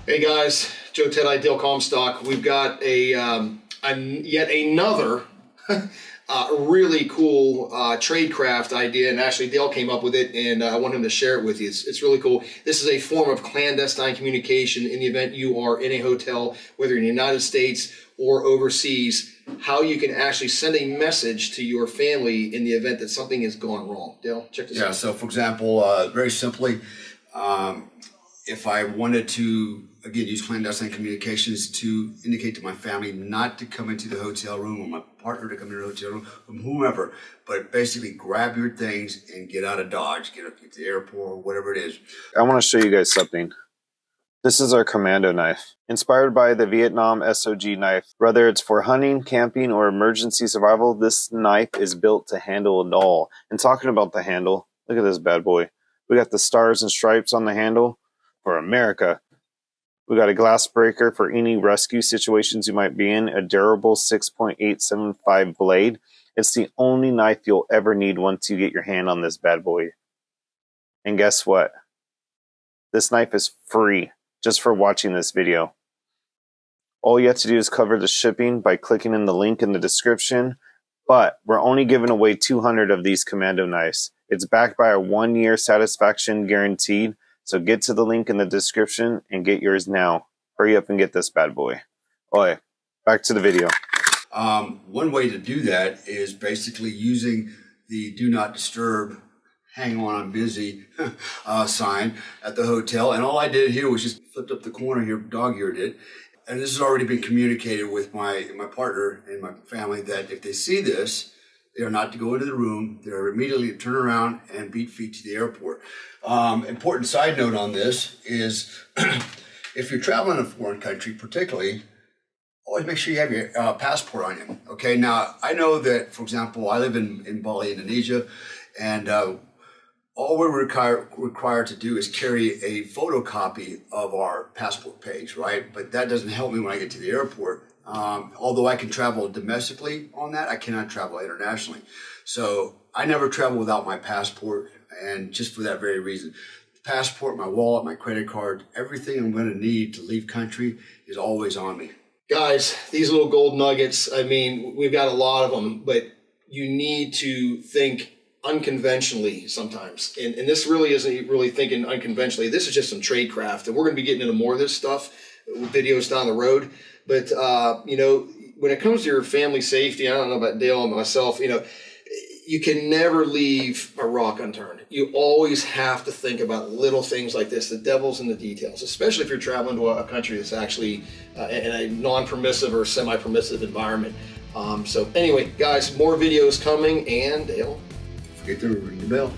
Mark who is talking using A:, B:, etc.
A: Hey guys, Joe Teti, Dale Comstock. We've got yet another really cool tradecraft idea, and actually Dale came up with it, and I want him to share it with you. It's really cool. This is a form of clandestine communication in the event you are in a hotel, whether in the United States or overseas, how you can actually send a message to your family in the event that something has gone wrong. Dale, check this out.
B: Yeah, so for example, very simply, if I wanted to, again, use clandestine communications to indicate to my family not to come into the hotel room, or my partner to come into the hotel room, from whomever, but basically grab your things and get out of Dodge, get to the airport or whatever it is.
C: I want to show you guys something. This is our Commando knife, inspired by the Vietnam SOG knife. Whether it's for hunting, camping, or emergency survival, this knife is built to handle it all. And talking about the handle, look at this bad boy. We got the stars and stripes on the handle for America. We got a glass breaker for any rescue situations you might be in, a durable 6.875 blade. It's the only knife you'll ever need once you get your hand on this bad boy. And guess what? This knife is free just for watching this video. All you have to do is cover the shipping by clicking in the link in the description, but we're only giving away 200 of these Commando knives. It's backed by a 1-year satisfaction guaranteed. So get to the link in the description and get yours now. Hurry up and get this bad boy. Oi, back to the video.
B: One way to do that is basically using the do not disturb, hang on, I'm busy sign at the hotel. And all I did here was just flipped up the corner here, dog eared it. And this has already been communicated with my partner and my family that if they see this, they are not to go into the room. They're immediately to turn around and beat feet to the airport. Important side note on this is if you're traveling in a foreign country, particularly, always make sure you have your passport on you. Okay, now I know that, for example, I live in Bali, Indonesia, and all we're required to do is carry a photocopy of our passport page, right? But that doesn't help me when I get to the airport. Although I can travel domestically on that, I cannot travel internationally. So I never travel without my passport, and just for that very reason. The passport, my wallet, my credit card, everything I'm going to need to leave country is always on me.
A: Guys, these little gold nuggets, I mean, we've got a lot of them, but you need to think unconventionally sometimes. And this really isn't really thinking unconventionally. This is just some tradecraft, and we're going to be getting into more of this stuff, videos down the road. But, you know, when it comes to your family safety, I don't know about Dale and myself, you know, you can never leave a rock unturned. You always have to think about little things like this. The devil's in the details, especially if you're traveling to a country that's actually in a non-permissive or semi-permissive environment. So anyway, guys, more videos coming, and Dale,
B: Don't forget to ring the bell.